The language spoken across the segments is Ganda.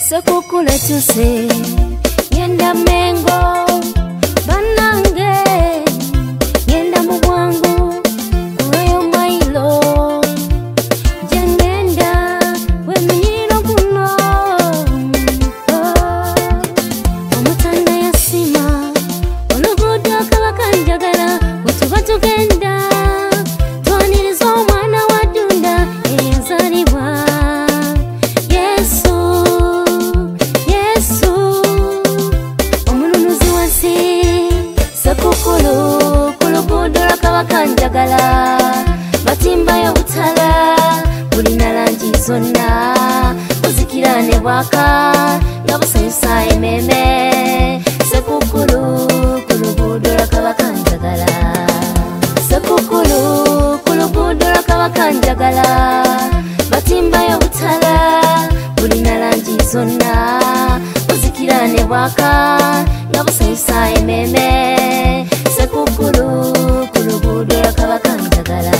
Sekukule tuse Yenda mengo Banange Yenda mubwangu Uweyo mailo Jangenda Wemnyiro kuno Omutanda yasima Olugudo kabakanjagala Utuba tugenda Twaniriza omwana wa Dunda eyazalibwa Bakanjagala batimba ya butala bulina langi zonna uzikirane bwaka yabusayusa ememe sekukulu kulugudo lakabakanjagala sekukulu kulugudo lakabakanjagala batimba ya butala bulina langi zonna uzikirane bwaka yabusayusa ememe sekukulu kulugudo lakabakanjagala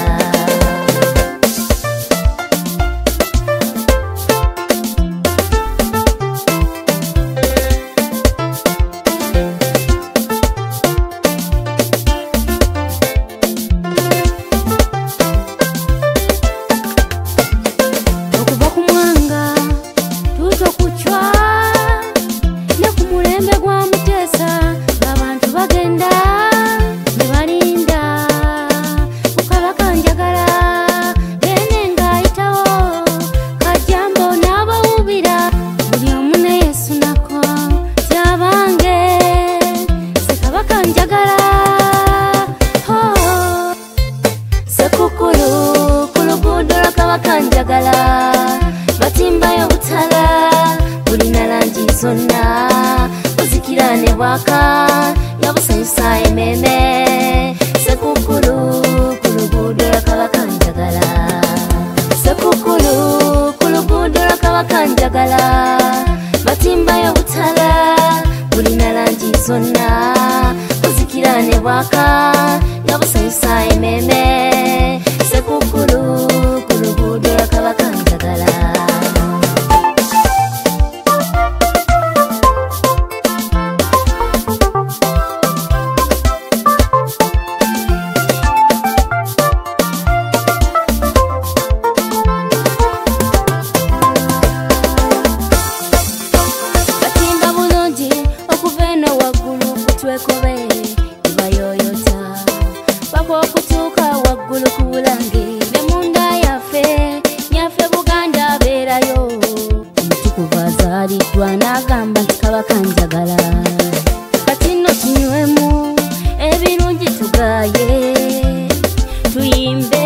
okuva ku mwanga tuto kuchwa ne ku mulembe gwa Mutesa abantu bagenda Bakanjagala batimba ya butala bulina langi zonna uzikirane bwaka yabusayusa ememe sekukulu kulugudo lakabakanjagala sekukulu kulugudo lakabakanjagala batimba ya butala bulina langi zonna uzikirane bwaka yabusayusa ememe sekukulu kulugudo lakabakanjagala batimba bulungi okuva eno waggulu kutwekobe ibayoyota bako okutuuka waggulu ku Bulange bemunda yaffe nyaffe Buganda beerayo omutukuvu azaaliddwa n'agamba nti kabakanjagala kati nno tunywemu ebirungi tugaye tuyimbe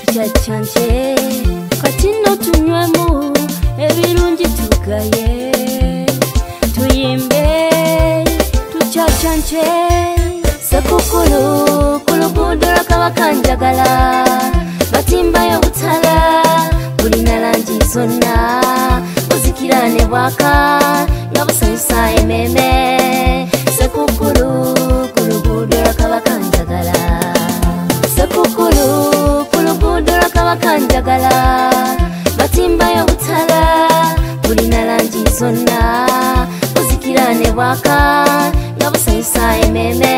tucacanje kati nno tunywemu ebirungi tugaye tuyimbe tucacanje sekukulu kulugudo lakabakanjagala batimba ya butala bulina langi zonna uzikirane bwaka yabusayusa ememe sekukulu kulugudo lakabakanjagala sekukulu kulugudo lakabakanjagala batimba ya butala bulina langi zonna uzikirane bwaka yabusayusa ememe